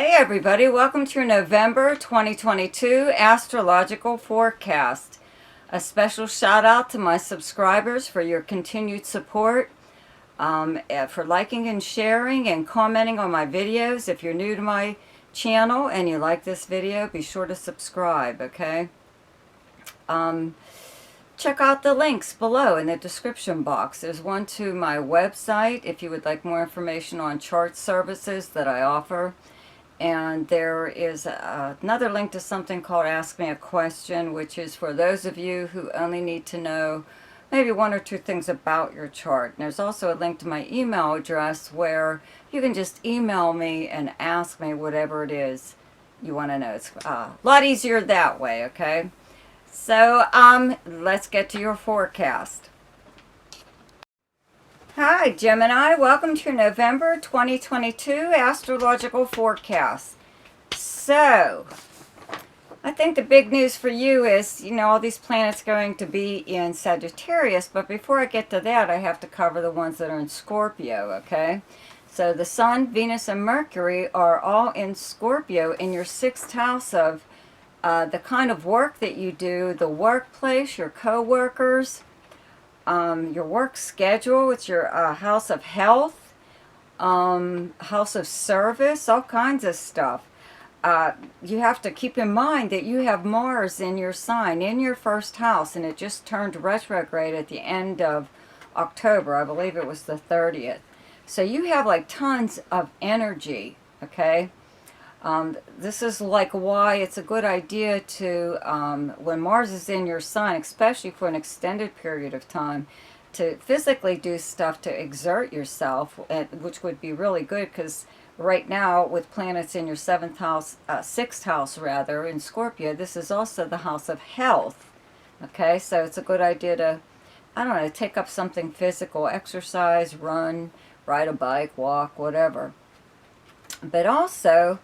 Hey everybody, welcome to your November 2022 Astrological Forecast. A special shout out to my subscribers for your continued support, for liking and sharing and commenting on my videos. If you're new to my channel and you like this video, be sure to subscribe, okay? Check out the links below in the description box. There's one to my website if you would like more information on chart services that I offer. And there is another link to something called Ask Me a Question, which is for those of you who only need to know maybe one or two things about your chart. And there's also a link to my email address where you can just email me and ask me whatever it is you want to know. It's a lot easier that way, okay? So let's get to your forecast. Hi Gemini, welcome to your November 2022 Astrological Forecast. So, I think the big news for you is, all these planets going to be in Sagittarius, but before I get to that, I have to cover the ones that are in Scorpio, okay? So the Sun, Venus, and Mercury are all in Scorpio in your 6th house of the kind of work that you do, the workplace, your co-workers, your work schedule. It's your house of health, house of service, all kinds of stuff. You have to keep in mind that you have Mars in your sign, in your 1st house, and it just turned retrograde at the end of October. I believe it was the 30th. So you have like tons of energy, okay? This is like why it's a good idea to, when Mars is in your sign, especially for an extended period of time, to physically do stuff to exert yourself, which would be really good because right now with planets in your 7th house, 6th house rather, in Scorpio, this is also the house of health. Okay, so it's a good idea to, I don't know, take up something physical, exercise, run, ride a bike, walk, whatever. But also,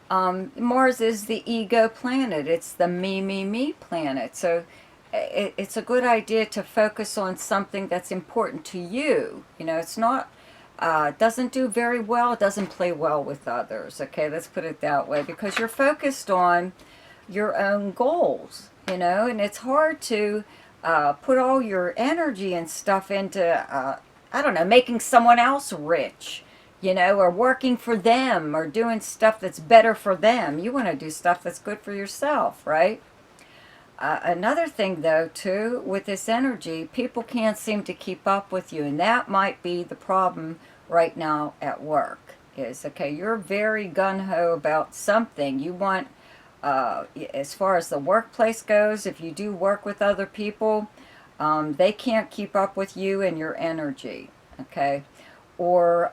Mars is the ego planet. It's the me planet. So it's a good idea to focus on something that's important to you. It's not, doesn't do very well, doesn't play well with others. Okay, let's put it that way. Because you're focused on your own goals, and it's hard to put all your energy and stuff into, I don't know, making someone else rich. Or working for them, or doing stuff that's better for them. You want to do stuff that's good for yourself, right? Another thing, though, too, with this energy, people can't seem to keep up with you, and that might be the problem right now at work. Is, okay, you're very gung-ho about something. You want, as far as the workplace goes, if you do work with other people, they can't keep up with you and your energy, okay? Or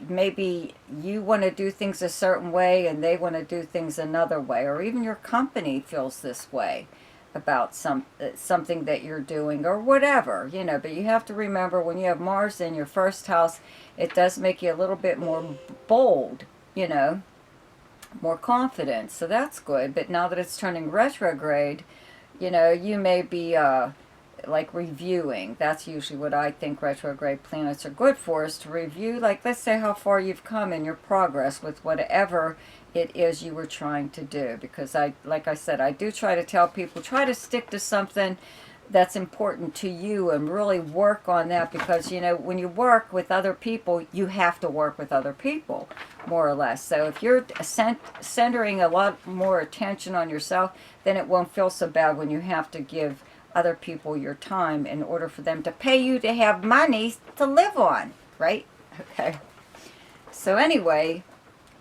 maybe you want to do things a certain way and they want to do things another way. Or even your company feels this way about something that you're doing or whatever, But you have to remember when you have Mars in your 1st house, it does make you a little bit more bold, more confident. So that's good. But now that it's turning retrograde, you may be like reviewing. That's usually what I think retrograde planets are good for, is to review, like, let's say how far you've come in your progress with whatever it is you were trying to do. Because like I said, I do try to tell people, try to stick to something that's important to you and really work on that, because when you work with other people, you have to work with other people, more or less. So if you're centering a lot more attention on yourself, then it won't feel so bad when you have to give other people your time in order for them to pay you to have money to live on, right? Okay. So anyway,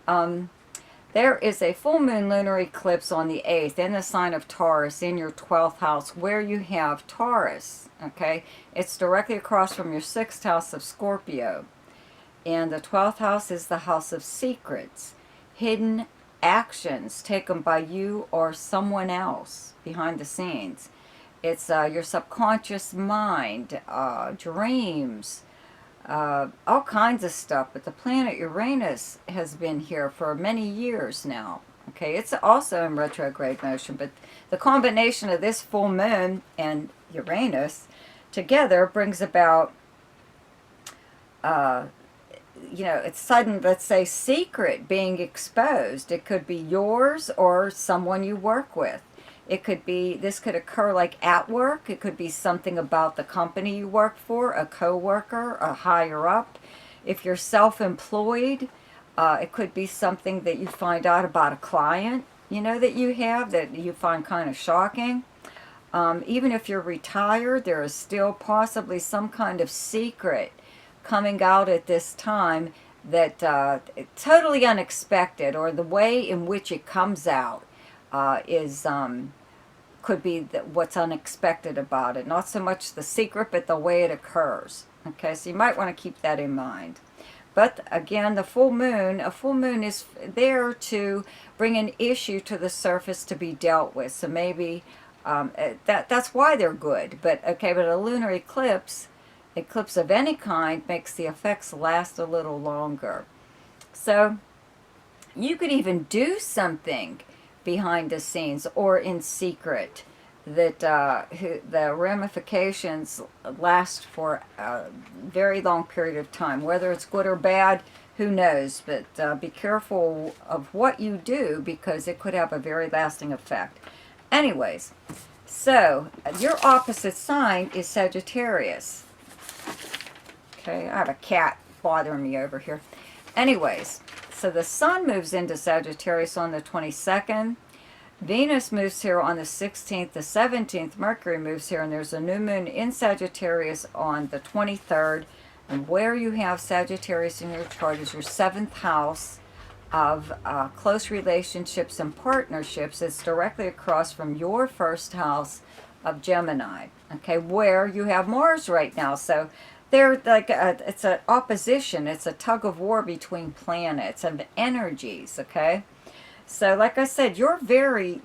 there is a full moon lunar eclipse on the 8th in the sign of Taurus in your 12th house where you have Taurus, okay? It's directly across from your 6th house of Scorpio. And the 12th house is the house of secrets, hidden actions taken by you or someone else behind the scenes. It's your subconscious mind, dreams, all kinds of stuff. But the planet Uranus has been here for many years now. Okay, it's also in retrograde motion, but the combination of this full moon and Uranus together brings about it's sudden, let's say, secret being exposed. It could be yours or someone you work with. It could be, this could occur like at work. It could be something about the company you work for, a coworker, a higher up. If you're self-employed, it could be something that you find out about a client, that you have that you find kind of shocking. Even if you're retired, there is still possibly some kind of secret coming out at this time that totally unexpected, or the way in which it comes out is could be what's unexpected about it. Not so much the secret, but the way it occurs. Okay, so you might want to keep that in mind. But again, a full moon is there to bring an issue to the surface to be dealt with. So maybe that's why they're good. But okay, but a lunar eclipse of any kind, makes the effects last a little longer. So you could even do something behind the scenes or in secret that the ramifications last for a very long period of time. Whether it's good or bad, who knows? But be careful of what you do, because it could have a very lasting effect. Anyways, so your opposite sign is Sagittarius. Okay, I have a cat bothering me over here. Anyways, so the sun moves into Sagittarius on the 22nd. Venus moves here on the 16th. The 17th, Mercury moves here, and there's a new moon in Sagittarius on the 23rd. And where you have Sagittarius in your chart is your 7th house of close relationships and partnerships. It's directly across from your 1st house of Gemini, okay, where you have Mars right now. So they're like it's an opposition. It's a tug of war between planets and energies, okay? So like I said, you're very,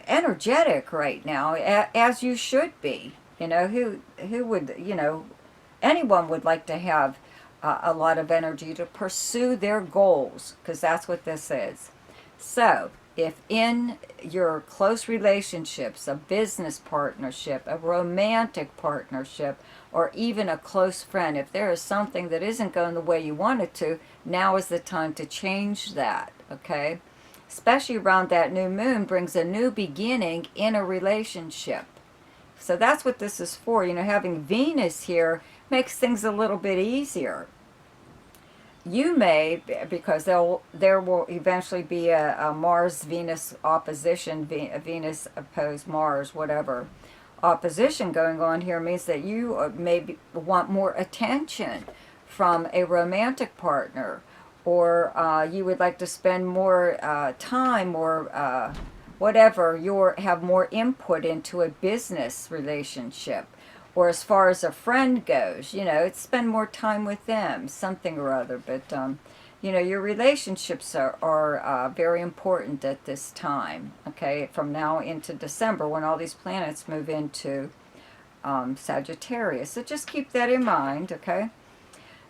energetic right now, as you should be. Who would, anyone would like to have a lot of energy to pursue their goals, because that's what this is. So if in your close relationships, a business partnership, a romantic partnership, or even a close friend, if there is something that isn't going the way you want it to, now is the time to change that, okay? Especially around that new moon brings a new beginning in a relationship. So that's what this is for. Having Venus here makes things a little bit easier. You may, because there will eventually be a Mars-Venus opposition, Venus opposed Mars, whatever. Opposition going on here means that you maybe want more attention from a romantic partner, or you would like to spend more time, or whatever, have more input into a business relationship. Or as far as a friend goes, it's spend more time with them, something or other. But, your relationships are very important at this time, okay, from now into December, when all these planets move into Sagittarius. So just keep that in mind, okay?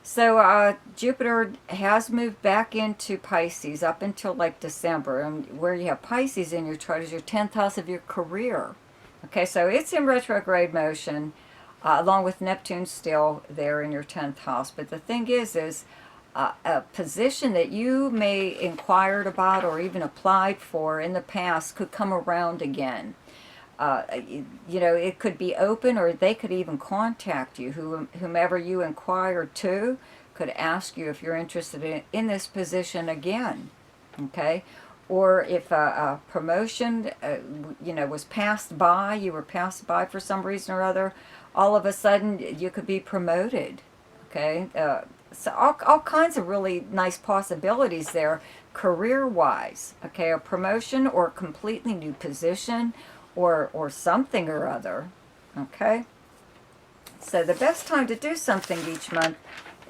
So Jupiter has moved back into Pisces up until like December. And where you have Pisces in your chart is your 10th house of your career. Okay, so it's in retrograde motion. Along with Neptune still there in your 10th house. But the thing is a position that you may inquired about or even applied for in the past could come around again. It could be open, or they could even contact you. Whomever you inquired to could ask you if you're interested in this position again, okay? Or if a promotion, was passed by, you were passed by for some reason or other, all of a sudden you could be promoted, okay? So all kinds of really nice possibilities there, career-wise, okay? A promotion or a completely new position, or something or other, okay? So the best time to do something each month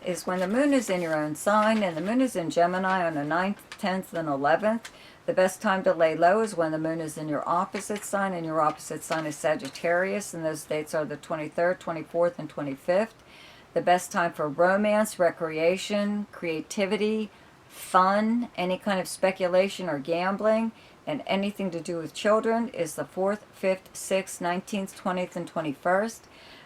is when the moon is in your own sign, and the moon is in Gemini on the 9th, 10th, and 11th. The best time to lay low is when the moon is in your opposite sign, and your opposite sign is Sagittarius, and those dates are the 23rd, 24th, and 25th. The best time for romance, recreation, creativity, fun, any kind of speculation or gambling, and anything to do with children is the 4th, 5th, 6th, 19th, 20th, and 21st.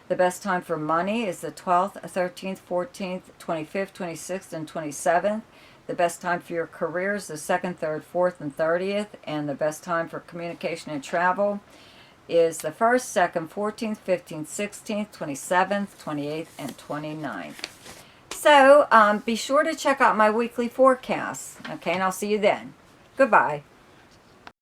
The best time for money is the 12th, 13th, 14th, 25th, 26th, and 27th. The best time for your career is the 2nd, 3rd, 4th, and 30th. And the best time for communication and travel is the 1st, 2nd, 14th, 15th, 16th, 27th, 28th, and 29th. So be sure to check out my weekly forecast. Okay, and I'll see you then. Goodbye.